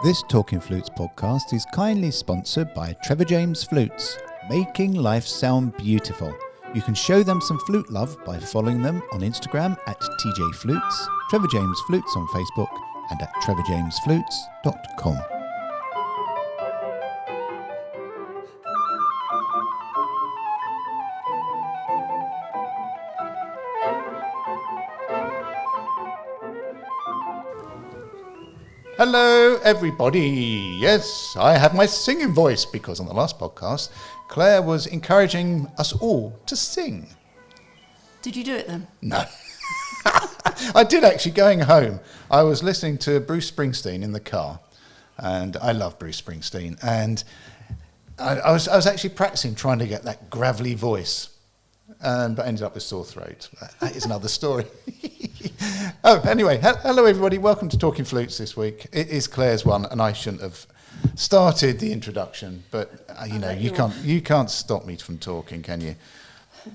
This Talking Flutes podcast is kindly sponsored by Trevor James Flutes, making life sound beautiful. You can show them some flute love by following them on Instagram at TJ Flutes, Trevor James Flutes on Facebook, and at trevorjamesflutes.com. Hello everybody. Yes, I have my singing voice because on the last podcast, Claire was encouraging us all to sing. Did you do it then? No. I did actually. Going home, I was listening to Bruce Springsteen in the car, and I love Bruce Springsteen, and I was actually practicing trying to get that gravelly voice, but ended up with sore throat. That is another story. Oh, anyway, hello everybody. Welcome to Talking Flutes this week. It is Claire's one, and I shouldn't have started the introduction, but you can't stop me from talking, can you?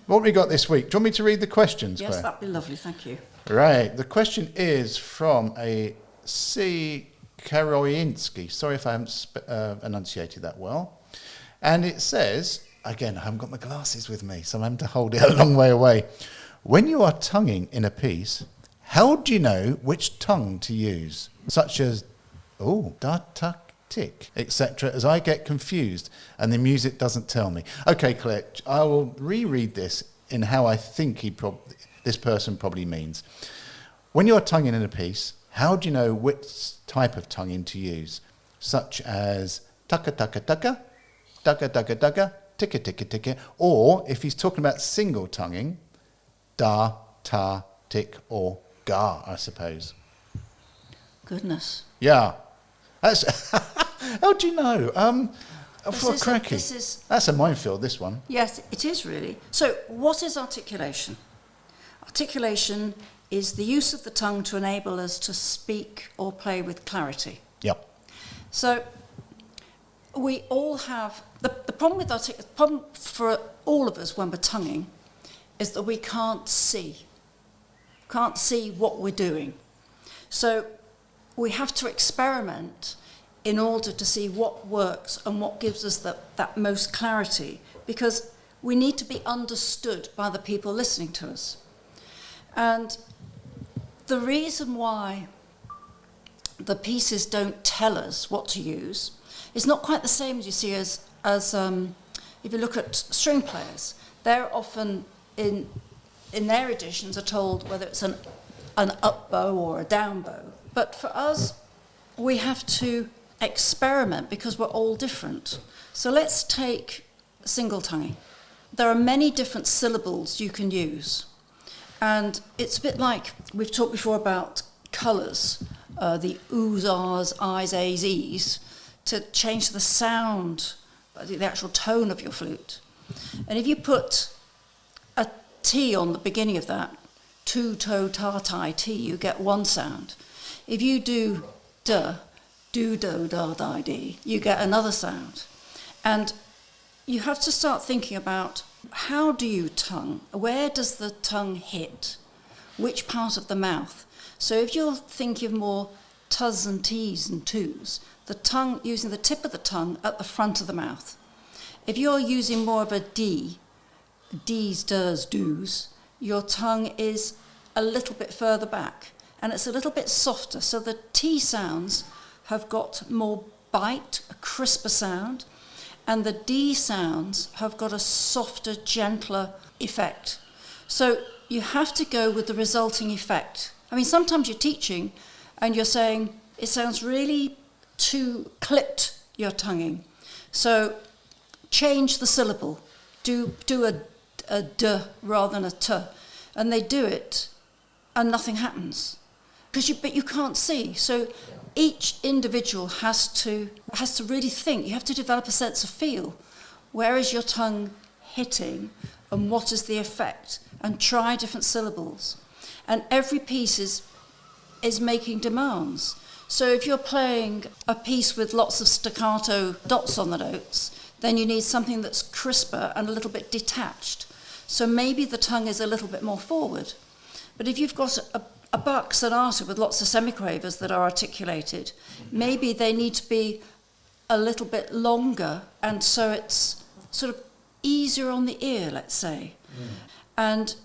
What have we got this week? Do you want me to read the questions, Yes, Claire? that'd be lovely, thank you. Right, the question is from a C. Karoinski. Sorry if I haven't enunciated that well. And it says, again, I haven't got my glasses with me, so I'm having to hold it a long way away. When you are tonguing in a piece, how do you know which tongue to use? Such as, da, tuck, tick, etc., as I get confused and the music doesn't tell me. Okay, Claire, I will reread this in how I think this person probably means. When you're tonguing in a piece, how do you know which type of tonguing to use? Such as tucka, tucka, tucka, dugga, dugga, dugga, ticka, ticka, ticka, or if he's talking about single tonguing, da, ta, tick, or ga, I suppose. Goodness. Yeah. That's how do you know? That's a minefield, this one. Yes, it is really. So, what is articulation? Articulation is the use of the tongue to enable us to speak or play with clarity. Yep. So, we all have the problem with the problem for all of us when we're tonguing is that we can't see what we're doing. So we have to experiment in order to see what works and what gives us that most clarity, because we need to be understood by the people listening to us. And the reason why the pieces don't tell us what to use is not quite the same as you see as if you look at string players. They're often in their editions are told whether it's an up bow or a down bow. But for us, we have to experiment because we're all different. So let's take single tonguing. There are many different syllables you can use. And it's a bit like, we've talked before about colours, the oohs, ahs, i's, a's, e's, to change the sound, the actual tone of your flute. And if you put a T on the beginning of that, tu, to, ta, ti, ti, you get one sound. If you do da, do, do, da, di, di, you get another sound. And you have to start thinking about how do you tongue? Where does the tongue hit? Which part of the mouth? So if you're thinking more tuz and t's and twos, the tongue, using the tip of the tongue at the front of the mouth. If you're using more of a D, D's, does, do's, your tongue is a little bit further back and it's a little bit softer. So the T sounds have got more bite, a crisper sound, and the D sounds have got a softer, gentler effect. So you have to go with the resulting effect. I mean, sometimes you're teaching and you're saying it sounds really too clipped, your tonguing. So change the syllable. Do a d rather than a t. And they do it and nothing happens. But you can't see. So each individual has to really think. You have to develop a sense of feel. Where is your tongue hitting and what is the effect? And try different syllables. And every piece is making demands. So if you're playing a piece with lots of staccato dots on the notes, then you need something that's crisper and a little bit detached. So maybe the tongue is a little bit more forward. But if you've got a a Bach sonata with lots of semiquavers that are articulated, maybe they need to be a little bit longer, and so it's sort of easier on the ear, let's say. And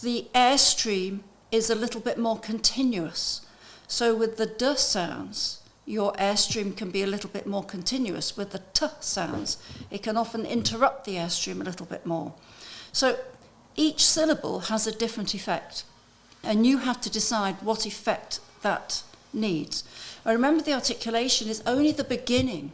the airstream is a little bit more continuous. So with the D sounds, your airstream can be a little bit more continuous. With the T sounds, it can often interrupt the airstream a little bit more. So each syllable has a different effect, and you have to decide what effect that needs. And remember, the articulation is only the beginning.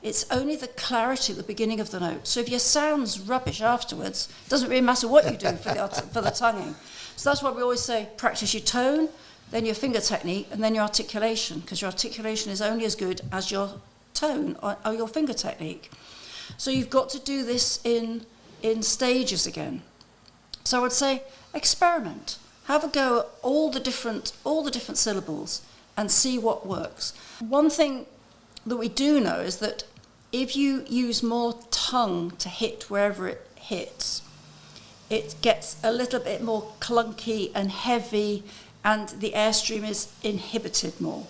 It's only the clarity at the beginning of the note. So if your sound's rubbish afterwards, it doesn't really matter what you do for the tonguing. So that's why we always say, practice your tone, then your finger technique, and then your articulation, because your articulation is only as good as your tone or your finger technique. So you've got to do this in stages again. So I would say, experiment. Have a go at all the different syllables and see what works. One thing that we do know is that if you use more tongue to hit wherever it hits, it gets a little bit more clunky and heavy, and the airstream is inhibited more.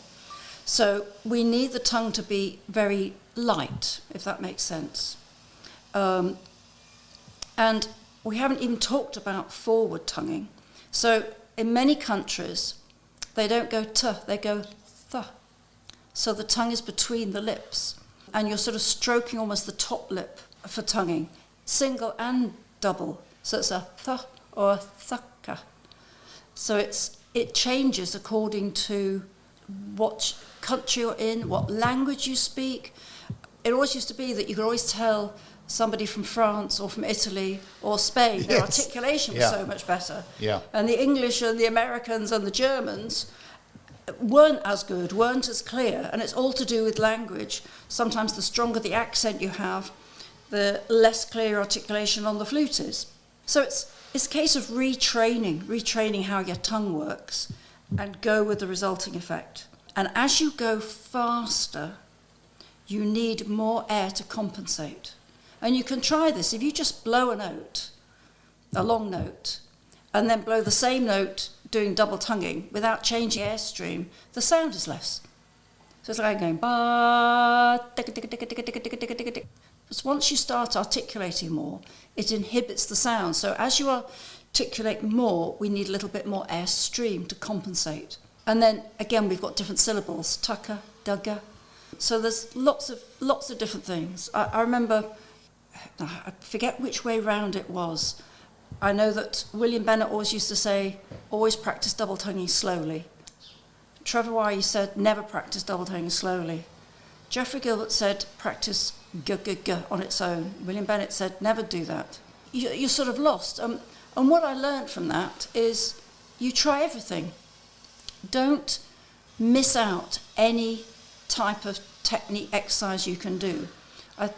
So we need the tongue to be very light, if that makes sense. And we haven't even talked about forward tonguing. So in many countries, they don't go t, they go th. So the tongue is between the lips, and you're sort of stroking almost the top lip for tonguing, single and double. So it's a th or a thaka. So it changes according to what country you're in, what language you speak. It always used to be that you could always tell somebody from France or from Italy or Spain, their articulation was so much better. Yeah. And the English and the Americans and the Germans weren't as good, weren't as clear, and it's all to do with language. Sometimes the stronger the accent you have, the less clear articulation on the flute is. So it's a case of retraining how your tongue works, and go with the resulting effect. And as you go faster, you need more air to compensate. And you can try this. If you just blow a note, a long note, and then blow the same note doing double tonguing without changing airstream, the sound is less. So it's like going ba, ticka, ticka, ticka, ticka, ticka, ticka, ticka, ticka, ticka. But once you start articulating more, it inhibits the sound. So as you articulate more, we need a little bit more airstream to compensate. And then again, we've got different syllables: tucka, dugga. So there's lots of different things. I remember, I forget which way round it was. I know that William Bennett always used to say, always practice double tonguing slowly. Trevor Wylie said, never practice double tonguing slowly. Geoffrey Gilbert said, practice g on its own. William Bennett said, never do that. You're sort of lost. And what I learned from that is you try everything. Don't miss out any type of technique exercise you can do.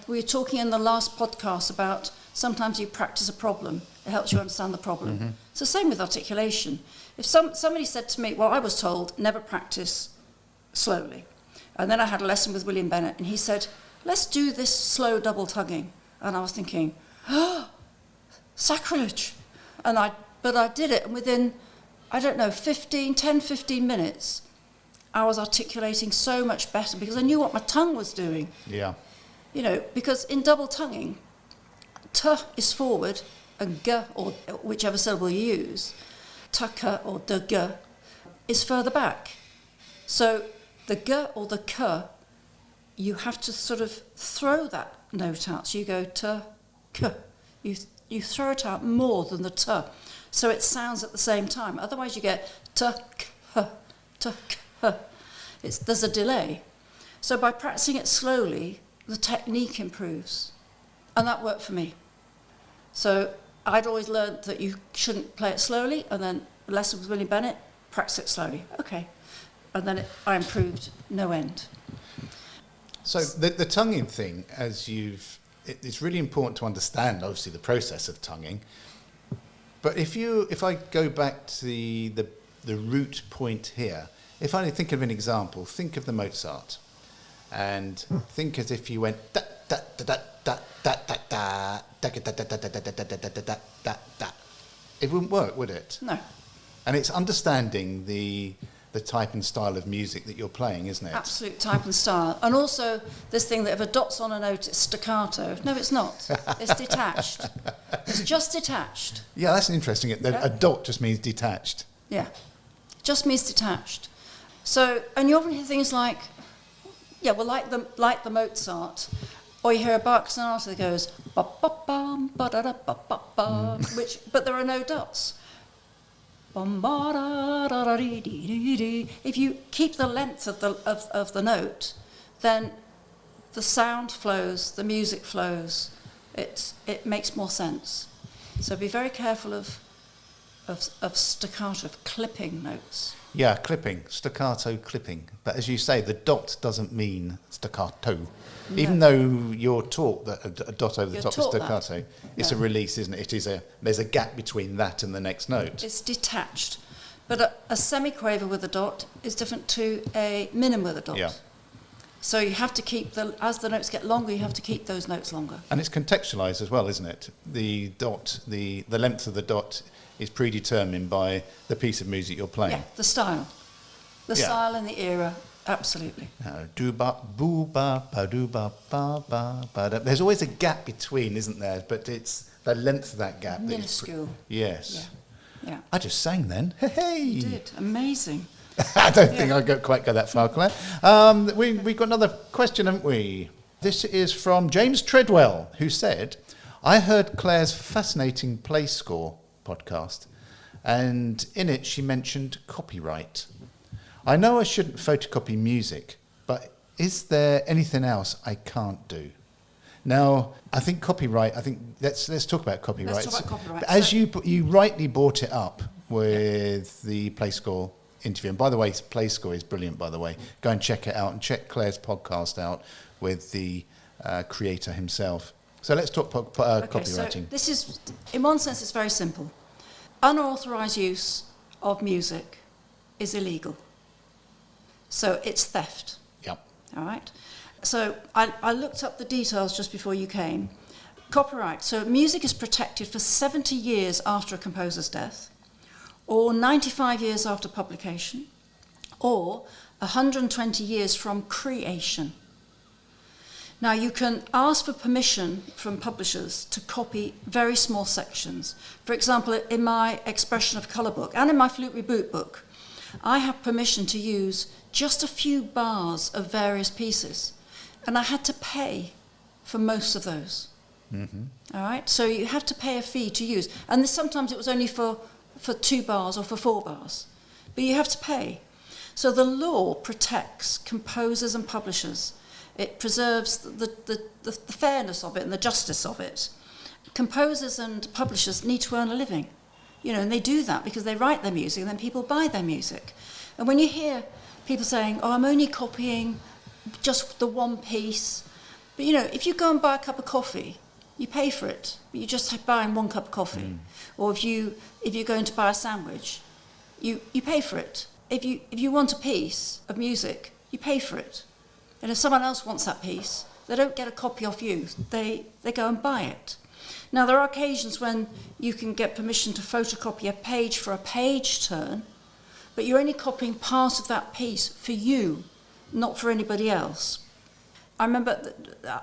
We were talking in the last podcast about sometimes you practice a problem. It helps you understand the problem. Mm-hmm. It's the same with articulation. If somebody said to me, well, I was told never practice slowly. And then I had a lesson with William Bennett, and he said, let's do this slow double tonguing. And I was thinking, sacrilege. But I did it, and within, 10-15 minutes, I was articulating so much better because I knew what my tongue was doing. Yeah. Because in double tonguing, t is forward, and g, or whichever syllable you use, tucka or the g, is further back. So the g or the k, you have to sort of throw that note out. So you go t, k. You throw it out more than the t, so it sounds at the same time. Otherwise you get t, k, t, k. There's a delay. So by practicing it slowly, the technique improves. And that worked for me. So I'd always learned that you shouldn't play it slowly, and then a lesson with William Bennett, practice it slowly. Okay. And then I improved no end. So the tonguing thing, it's really important to understand, obviously, the process of tonguing. But if I go back to the root point here, if I think of an example, think of the Mozart, and think as if you went da da da da da da da da da da da da da da da da da da. It wouldn't work, would it? No. And it's understanding the type and style of music that you're playing, isn't it? Absolute type and style. And also this thing that if a dot's on a note, it's staccato. No, it's not. It's detached. It's just detached. Yeah, that's interesting. A dot just means detached. Yeah. Just means detached. So, and you often hear things like, yeah, well, like the Mozart, or you hear a Bach sonata that goes ba ba bum ba da da ba ba ba, but there are no dots. Bum ba da da da dee dee dee dee. If you keep the length of the note, then the sound flows, the music flows. It makes more sense. So be very careful of staccato, of clipping notes. Yeah, clipping, staccato clipping. But as you say, the dot doesn't mean staccato. No. Even though you're taught that a dot over the top is staccato, it's a release, isn't it? There's a gap between that and the next note. It's detached. But a semiquaver with a dot is different to a minim with a dot. Yeah. So you have to keep, as the notes get longer, you have to keep those notes longer. And it's contextualised as well, isn't it? The dot, the length of the dot is predetermined by the piece of music you're playing. Yeah, the style. The style and the era, absolutely. Do ba boo ba ba do ba ba ba ba da. There's always a gap between, isn't there? But it's the length of that gap. Minuscule. Yes. Yeah. I just sang then. Hey. You did. Amazing. I don't think I quite go that far, Claire. We've got another question, haven't we? This is from James Treadwell, who said, I heard Claire's fascinating play score podcast, and in it she mentioned copyright. I know I shouldn't photocopy music, but is there anything else I can't do? Now, I think copyright, let's talk about copyright. Let's talk about copyright. As you rightly brought it up with the play score interview, and by the way, play score is brilliant, by the way. Go and check it out, and check Claire's podcast out with the creator himself. So let's talk copywriting. So this is, in one sense, it's very simple. Unauthorised use of music is illegal. So it's theft. Yep. All right? So I looked up the details just before you came. Copyright. So music is protected for 70 years after a composer's death, or 95 years after publication, or 120 years from creation. Now, you can ask for permission from publishers to copy very small sections. For example, in my Expression of Colour book and in my Flute Reboot book, I have permission to use just a few bars of various pieces, and I had to pay for most of those. Mm-hmm. All right? So you have to pay a fee to use. And sometimes it was only for 2 bars or for 4 bars. But you have to pay. So the law protects composers and publishers. It preserves the fairness of it and the justice of it. Composers and publishers need to earn a living, and they do that because they write their music and then people buy their music. And when you hear people saying, I'm only copying just the one piece, but if you go and buy a cup of coffee, you pay for it, but you're just buying 1 cup of coffee. Mm. Or if you're going to buy a sandwich, you pay for it. If you want a piece of music, you pay for it. And if someone else wants that piece, they don't get a copy off you. They go and buy it. Now, there are occasions when you can get permission to photocopy a page for a page turn, but you're only copying part of that piece for you, not for anybody else. I remember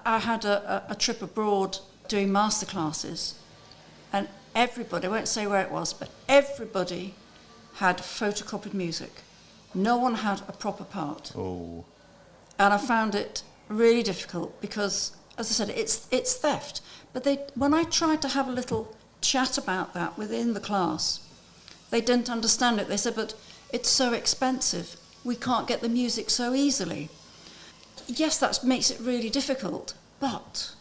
I had a trip abroad doing masterclasses, and everybody, I won't say where it was, but everybody had photocopied music. No one had a proper part. Oh. And I found it really difficult because, as I said, it's theft. But when I tried to have a little chat about that within the class, they didn't understand it. They said, but it's so expensive. We can't get the music so easily. Yes, that makes it really difficult, but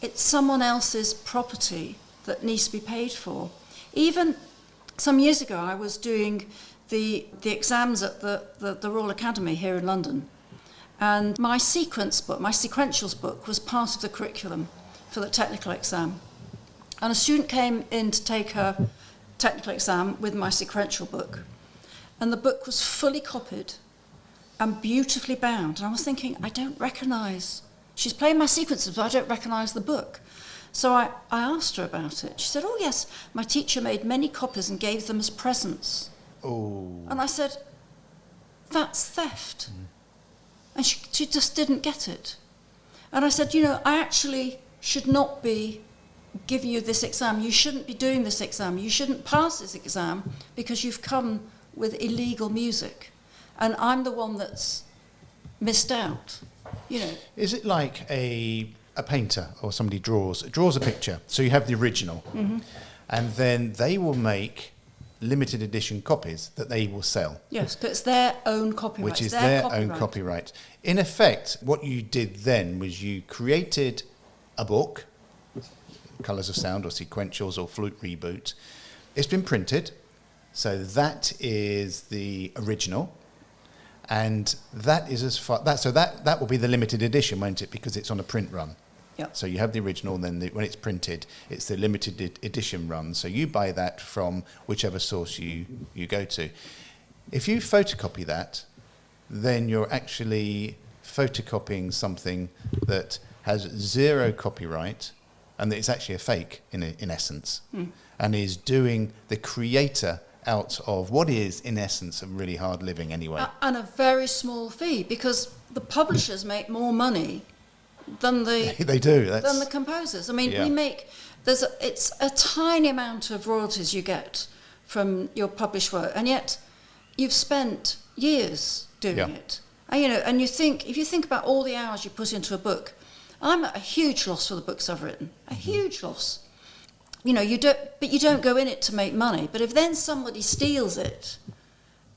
it's someone else's property that needs to be paid for. Even some years ago, I was doing the exams at the Royal Academy here in London. And my sequentials book was part of the curriculum for the technical exam. And a student came in to take her technical exam with my sequential book. And the book was fully copied and beautifully bound. And I was thinking, I don't recognise. She's playing my sequences, but I don't recognise the book. So I asked her about it. She said, oh yes, my teacher made many copies and gave them as presents. Oh. And I said, that's theft. And she just didn't get it. And I said, I actually should not be giving you this exam. You shouldn't be doing this exam. You shouldn't pass this exam because you've come with illegal music. And I'm the one that's missed out, Is it like a painter or somebody draws a picture? So you have the original, and then they will make limited edition copies that they will sell. Yes, but it's their own copyright. Which is their own copyright. In effect, what you did then was you created a book, Colours of Sound or Sequentials or Flute Reboot. It's been printed, so that is the original. And that is as far that will be the limited edition, won't it? Because it's on a print run. Yep. So you have the original, and then when it's printed, it's the limited edition run. So you buy that from whichever source you go to. If you photocopy that, then you're actually photocopying something that has zero copyright, and that it's actually a fake in essence, and is doing the creator out of what is, in essence, a really hard living anyway. And a very small fee, because the publishers make more money than the they do. than the composers. I mean, it's a tiny amount of royalties you get from your published work, and yet you've spent years doing it. And, and if you think about all the hours you put into a book, I'm at a huge loss for the books I've written, a huge loss. You don't go in it to make money. But if then somebody steals it,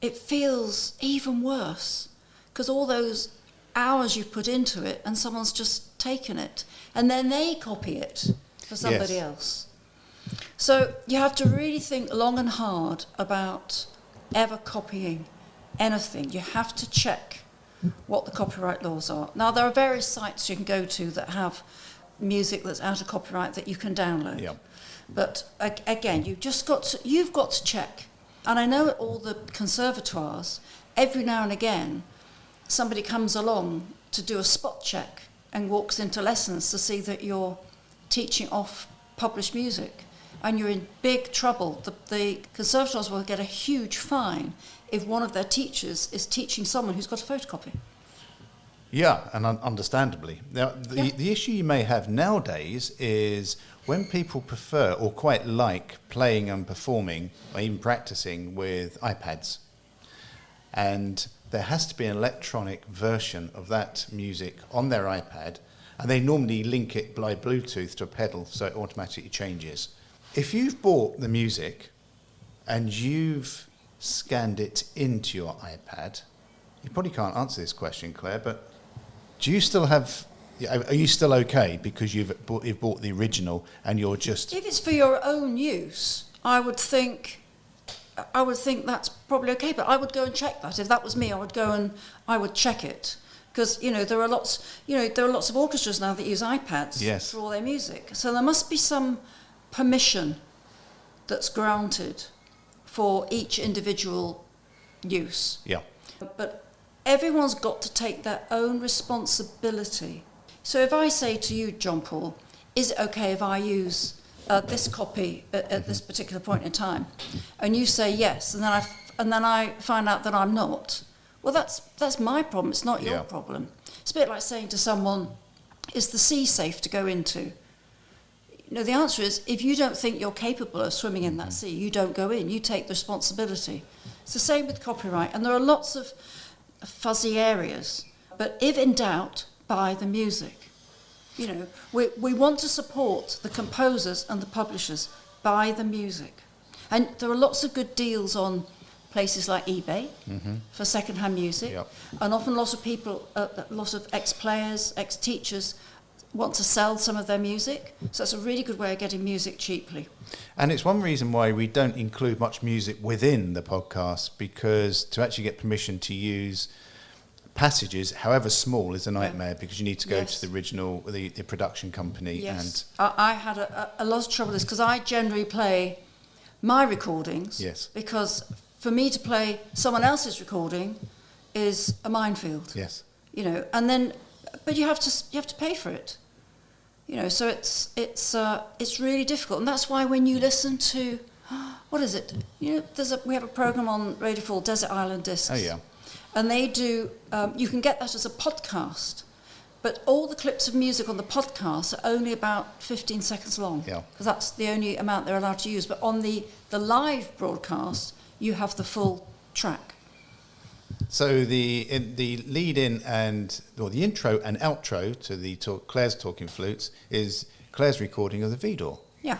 it feels even worse, because all those hours you've put into it and someone's just taken it, and then they copy it for somebody else. So you have to really think long and hard about ever copying anything. You have to check what the copyright laws are. Now, there are various sites you can go to that have music that's out of copyright that you can download. Yeah. But again, you've got to check. And I know at all the conservatoires, every now and again, somebody comes along to do a spot check and walks into lessons to see that you're teaching off published music. And you're in big trouble. The conservatoires will get a huge fine if one of their teachers is teaching someone who's got a photocopy. Yeah, and understandably. Now, the issue you may have nowadays is when people prefer or quite like playing and performing or even practicing with iPads, and there has to be an electronic version of that music on their iPad, and they normally link it by Bluetooth to a pedal so it automatically changes. If you've bought the music and you've scanned it into your iPad, you probably can't answer this question, Claire, but do you still have... Are you still okay because you've bought the original and you're just... If it's for your own use, I would think that's probably okay, but I would go and check that. If that was me, I would check it. Because, there are lots of orchestras now that use iPads for all their music. So there must be some permission that's granted for each individual use. Yeah. But everyone's got to take their own responsibility. So if I say to you, Jean-Paul, is it okay if I use this copy at this particular point in time? And you say yes, and then I find out that I'm not. Well, that's my problem. It's not your problem. It's a bit like saying to someone, is the sea safe to go into? The answer is, if you don't think you're capable of swimming in that sea, you don't go in. You take the responsibility. It's the same with copyright. And there are lots of fuzzy areas. But if in doubt, buy the music. We want to support the composers and the publishers. Buy the music. And there are lots of good deals on places like eBay for second-hand music. Yep. And often lots of people, lots of ex-players, ex-teachers want to sell some of their music. So it's a really good way of getting music cheaply. And it's one reason why we don't include much music within the podcast, because to actually get permission to use passages, however small, is a nightmare, because you need to go to the original, the production company. Yes. And I had a lot of trouble with this, because I generally play my recordings. Yes. Because for me to play someone else's recording is a minefield. Yes. And then, but you have to pay for it. So it's really difficult, and that's why when you listen to, what is it? We have a program on Radio 4, Desert Island Discs. Oh yeah. And they do. You can get that as a podcast, but all the clips of music on the podcast are only about 15 seconds long. Yeah. Because that's the only amount they're allowed to use. But on the live broadcast, you have the full track. So the lead in or the intro and outro to Clare's Talking Flutes is Clare's recording of the Vidor. Yeah,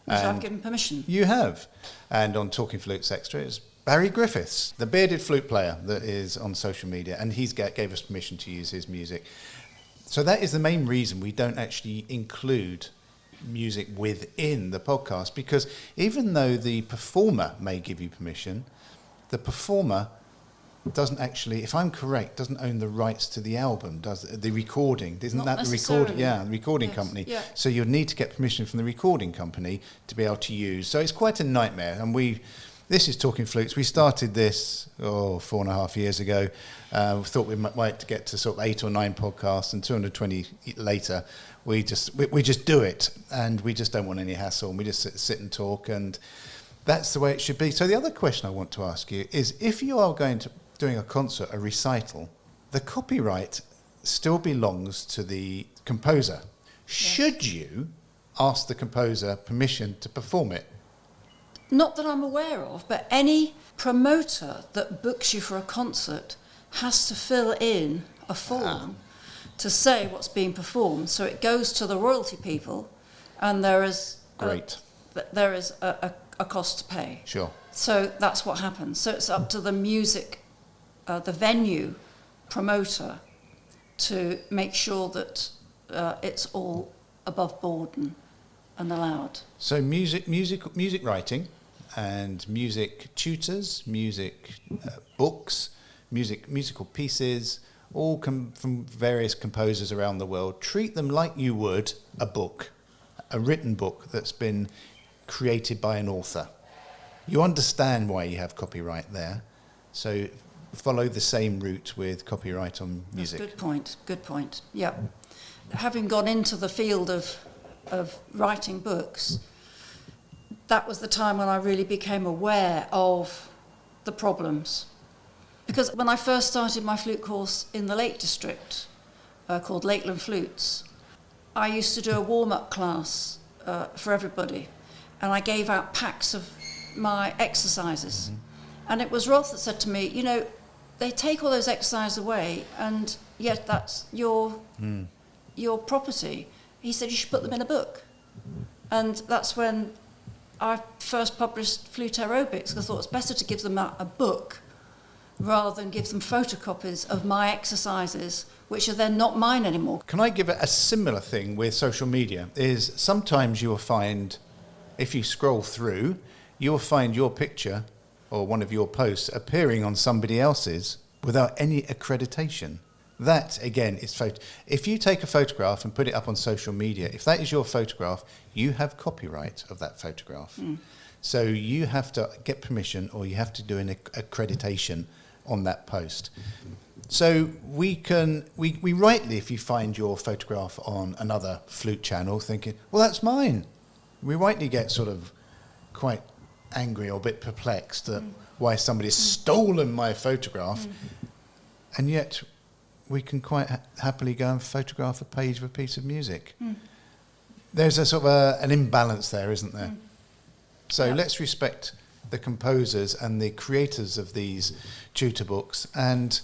which I've given permission. You have. And on Talking Flutes Extra is Barry Griffiths, the bearded flute player that is on social media, and he's gave us permission to use his music. So that is the main reason we don't actually include music within the podcast, because even though the performer may give you permission, the performer doesn't actually, if I'm correct, doesn't own the rights to the album, does the recording? Isn't Not that the necessarily. recording? Yeah, the recording Yes, company. yeah. So you'll need to get permission from the recording company to be able to use. So it's quite a nightmare. And this is Talking Flutes. We started this 4.5 years ago. We thought we might get to sort of 8 or 9 podcasts, and 220 later, we just do it, and we just don't want any hassle. And we just sit and talk, and that's the way it should be. So the other question I want to ask you is, if you are doing a concert, a recital, the copyright still belongs to the composer. Should you ask the composer permission to perform it? Not that I'm aware of, but any promoter that books you for a concert has to fill in a form to say what's being performed. So it goes to the royalty people, and there is a cost to pay. Sure. So that's what happens. So it's up to the music, the venue promoter, to make sure that it's all above board and allowed. So music writing, and music tutors, music books, musical pieces, all come from various composers around the world. Treat them like you would a book, a written book that's been created by an author. You understand why you have copyright there, so follow the same route with copyright on music. That's good point. Yeah. Having gone into the field of writing books, that was the time when I really became aware of the problems. Because when I first started my flute course in the Lake District, called Lakeland Flutes, I used to do a warm-up class for everybody, and I gave out packs of my exercises. Mm-hmm. And it was Rolf that said to me, they take all those exercises away, and yet that's your property. He said you should put them in a book. And that's when I first published Flute Aerobics, because I thought it's better to give them a book rather than give them photocopies of my exercises, which are then not mine anymore. Can I give it a similar thing with social media? Is sometimes you will find, if you scroll through, you will find your picture or one of your posts appearing on somebody else's without any accreditation. That, again, is photo. If you take a photograph and put it up on social media, if that is your photograph, you have copyright of that photograph. So you have to get permission, or you have to do an accreditation on that post. So we rightly, if you find your photograph on another flute channel, thinking, well, that's mine. We rightly get sort of quite angry or a bit perplexed at why somebody's stolen my photograph, and yet we can quite happily go and photograph a page of a piece of music. There's a sort of an imbalance there, isn't there? So let's respect the composers and the creators of these tutor books and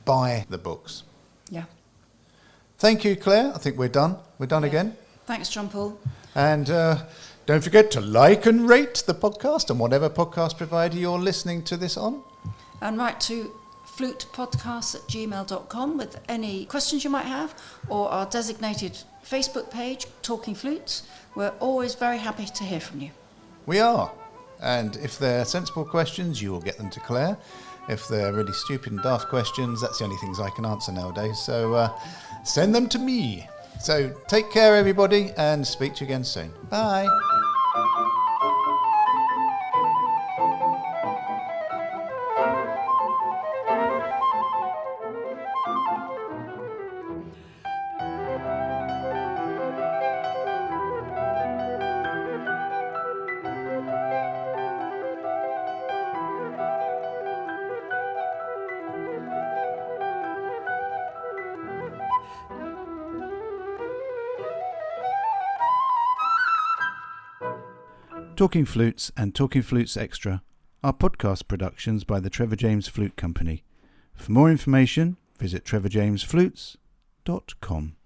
buy the books. Yeah. Thank you, Claire. I think we're done. We're done again. Thanks, Jean-Paul. And don't forget to like and rate the podcast on whatever podcast provider you're listening to this on. And write to flutepodcasts@gmail.com with any questions you might have, or our designated Facebook page, Talking Flutes. We're always very happy to hear from you. We are. And if they're sensible questions, you will get them to Claire. If they're really stupid and daft questions, that's the only things I can answer nowadays. So send them to me. So take care, everybody, and speak to you again soon. Bye. Talking Flutes and Talking Flutes Extra are podcast productions by the Trevor James Flute Company. For more information, visit trevorjamesflutes.com.